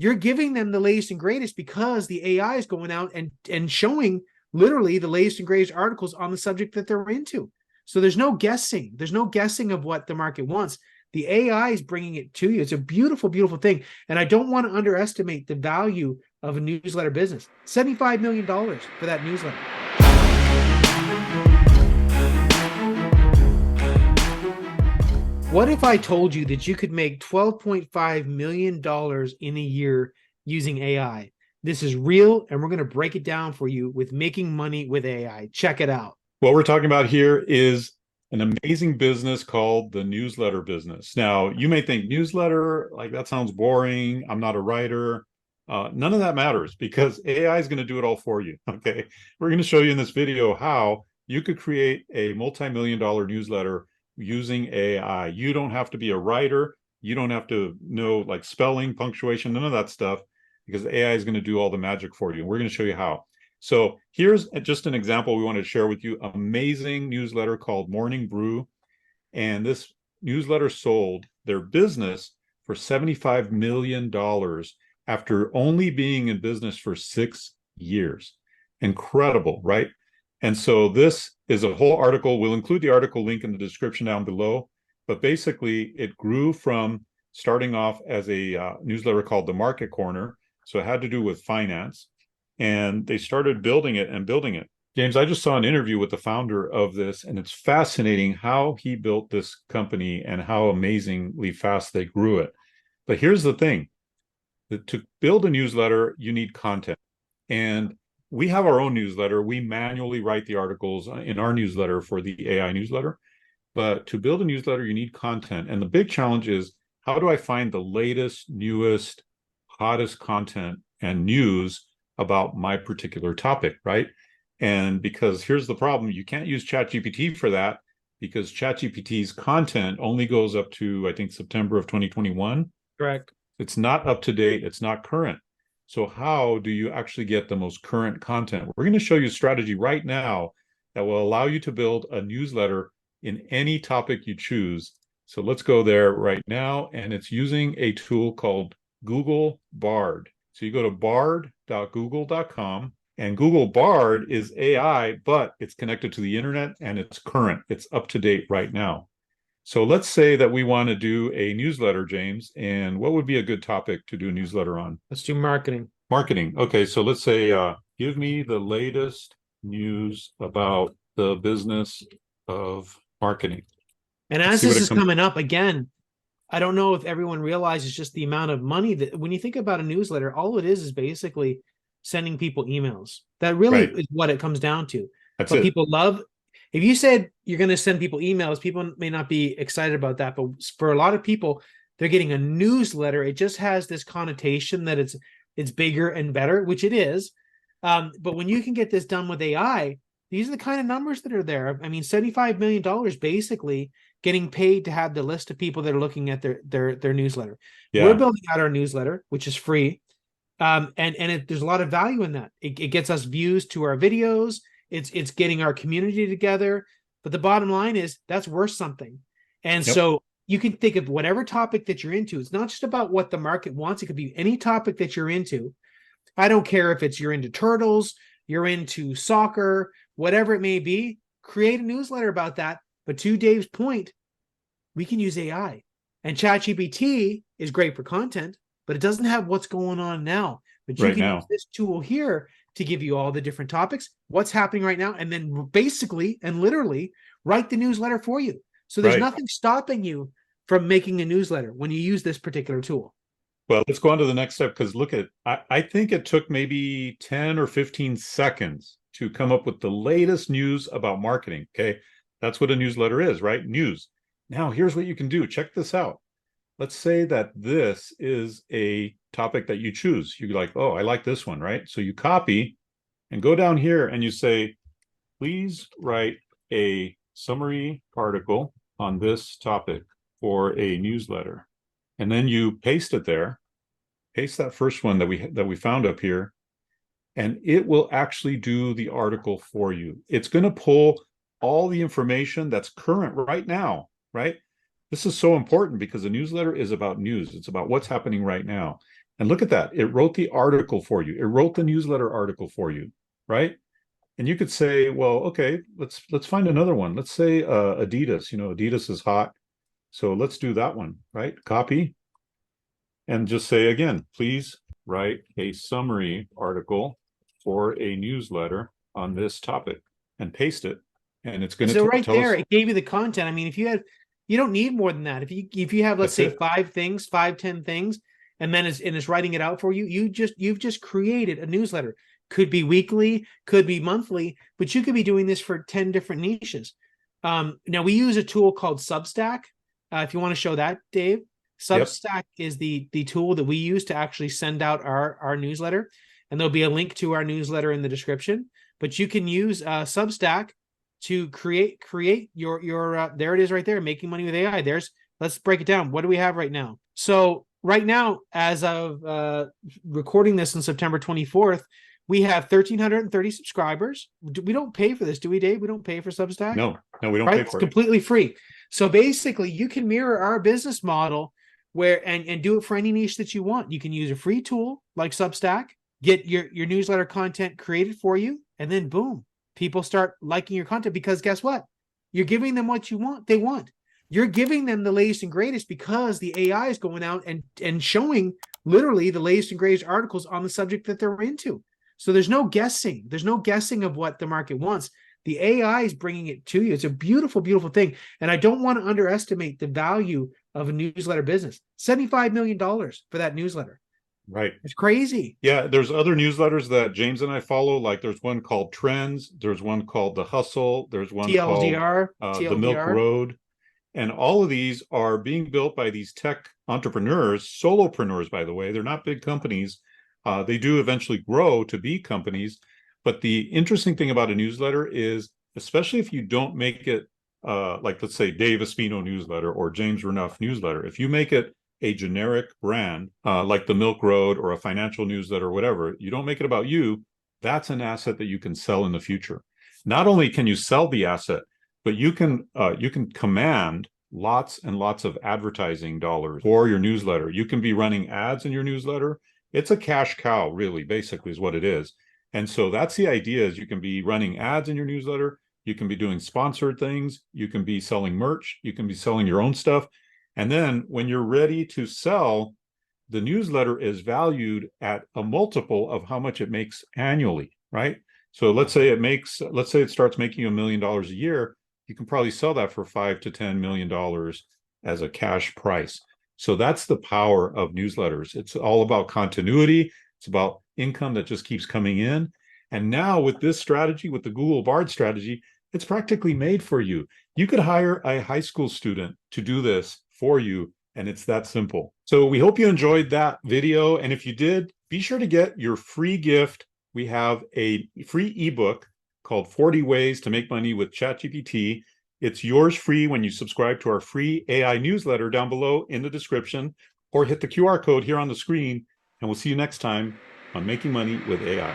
You're giving them the latest and greatest because the AI is going out and showing literally the latest and greatest articles on the subject that they're into. So there's no guessing. There's no guessing of what the market wants. The AI is bringing it to you. It's a beautiful, beautiful thing. And I don't want to underestimate the value of a newsletter business. $75 million for that newsletter. What if I told you that you could make $12.5 million in a year using AI? This is real, and we're going to break it down for you with making money with AI. Check it out. What we're talking about here is an amazing business called the newsletter business. Now, you may think newsletter, like that sounds boring. I'm not a writer. None of that matters because AI is going to do it all for you. Okay. We're going to show you in this video how you could create a multi-million-dollar newsletter using AI. You don't have to be a writer. You don't have to know like spelling, punctuation, none of that stuff, because AI is going to do all the magic for you. We're going to show you how. So here's just an example we wanted to share with you. Amazing newsletter called Morning Brew. And this newsletter sold their business for $75 million after only being in business for 6 years. Incredible, right? And so this is a whole article. We'll include the article link in the description down below. But basically, it grew from starting off as a newsletter called The Market Corner. So it had to do with finance. And they started building it and building it. James, I just saw an interview with the founder of this, and it's fascinating how he built this company and how amazingly fast they grew it. But here's the thing. To build a newsletter, you need content. And we have our own newsletter. We manually write the articles in our newsletter for the AI newsletter. But to build a newsletter, you need content. And the big challenge is, how do I find the latest, newest, hottest content and news about my particular topic, right? And because here's the problem, you can't use ChatGPT for that because ChatGPT's content only goes up to, I think, September of 2021. Correct. It's not up to date. It's not current. So how do you actually get the most current content? We're going to show you a strategy right now that will allow you to build a newsletter in any topic you choose. So let's go there right now. And it's using a tool called Google Bard. So you go to bard.google.com, and Google Bard is AI, but it's connected to the internet and it's current. It's up to date right now. So let's say that we want to do a newsletter, James, and what would be a good topic to do a newsletter on? Let's do marketing. Marketing. Okay, so let's say, give me the latest news about the business of marketing. And as this is coming up, again, I don't know if everyone realizes just the amount of money that when you think about a newsletter, all it is basically sending people emails. That really is what it comes down to. That's but it. People love, if you said you're going to send people emails, people may not be excited about that. But for a lot of people, they're getting a newsletter. It just has this connotation that it's bigger and better, which it is. But when you can get this done with AI, these are the kind of numbers that are there. I mean, $75 million basically getting paid to have the list of people that are looking at their newsletter. Yeah. We're building out our newsletter, which is free. There's a lot of value in that. It gets us views to our videos. It's getting our community together. But the bottom line is that's worth something. And so you can think of whatever topic that you're into. It's not just about what the market wants. It could be any topic that you're into. I don't care if you're into turtles, you're into soccer, whatever it may be, create a newsletter about that. But to Dave's point, we can use AI. And ChatGPT is great for content, but it doesn't have what's going on now. But you can use this tool here to give you all the different topics, what's happening right now, and then basically and literally write the newsletter for you. So there's nothing stopping you from making a newsletter when you use this particular tool. Well, let's go on to the next step, because look at, I think it took maybe 10 or 15 seconds to come up with the latest news about marketing. Okay. That's what a newsletter is, right? News. Now, here's what you can do. Check this out. Let's say that this is a topic that you choose. You're like, oh, I like this one, right? So you copy and go down here and you say, please write a summary article on this topic for a newsletter. And then you paste it there, paste that first one that we found up here, and it will actually do the article for you. It's going to pull all the information that's current right now, right? This is so important because a newsletter is about news. It's about what's happening right now. And look at that. It wrote the article for you. It wrote the newsletter article for you, right? And you could say, well, okay, let's find another one. Let's say Adidas. Adidas is hot. So let's do that one, right? Copy and just say again, please write a summary article for a newsletter on this topic and paste it. And it's going to So right tell there, us. it gave you the content. I mean, you don't need more than that. If you have, let's say, 10 things, and then it's writing it out for you, you've just created a newsletter. Could be weekly, could be monthly, but you could be doing this for 10 different niches. Now we use a tool called Substack. If you want to show that, Dave, Substack is the tool that we use to actually send out our newsletter, and there'll be a link to our newsletter in the description. But you can use Substack to create your there it is right there, making money with AI. Let's break it down. What do we have right now? So right now, as of recording this on September 24th, we have 1,330 subscribers. We don't pay for this, do we, Dave? We don't pay for Substack. No, we don't right? pay It's for it. completely free. So basically, you can mirror our business model and do it for any niche that you want. You can use a free tool like Substack, get your newsletter content created for you, and then boom, people start liking your content because guess what? You're giving them what they want. You're giving them the latest and greatest because the AI is going out and showing literally the latest and greatest articles on the subject that they're into. So there's no guessing. There's no guessing of what the market wants. The AI is bringing it to you. It's a beautiful, beautiful thing. And I don't want to underestimate the value of a newsletter business. $75 million for that newsletter. Right. It's crazy. Yeah, there's other newsletters that James and I follow. Like there's one called Trends. There's one called The Hustle. There's one TLDR, called The Milk Road. And all of these are being built by these tech entrepreneurs, solopreneurs, by the way. They're not big companies. They do eventually grow to be companies. But the interesting thing about a newsletter is, especially if you don't make it like, let's say, Dave Espino newsletter or James Renouf newsletter, if you make it a generic brand like the Milk Road or a financial newsletter or whatever, you don't make it about you, that's an asset that you can sell in the future. Not only can you sell the asset, but you can command lots and lots of advertising dollars for your newsletter. You can be running ads in your newsletter. It's a cash cow, really, basically is what it is. And so that's the idea, is you can be running ads in your newsletter. You can be doing sponsored things. You can be selling merch. You can be selling your own stuff. And then when you're ready to sell, the newsletter is valued at a multiple of how much it makes annually, right? So let's say it starts making $1 million a year. You can probably sell that for $5 to $10 million as a cash price. So that's the power of newsletters. It's all about continuity. It's about income that just keeps coming in. And now with this strategy, with the Google Bard strategy, it's practically made for you. You could hire a high school student to do this for you, and it's that simple. So we hope you enjoyed that video. And if you did, be sure to get your free gift. We have a free ebook called 40 Ways to Make Money with ChatGPT. It's yours free when you subscribe to our free AI newsletter down below in the description, or hit the QR code here on the screen. And we'll see you next time on Making Money with AI.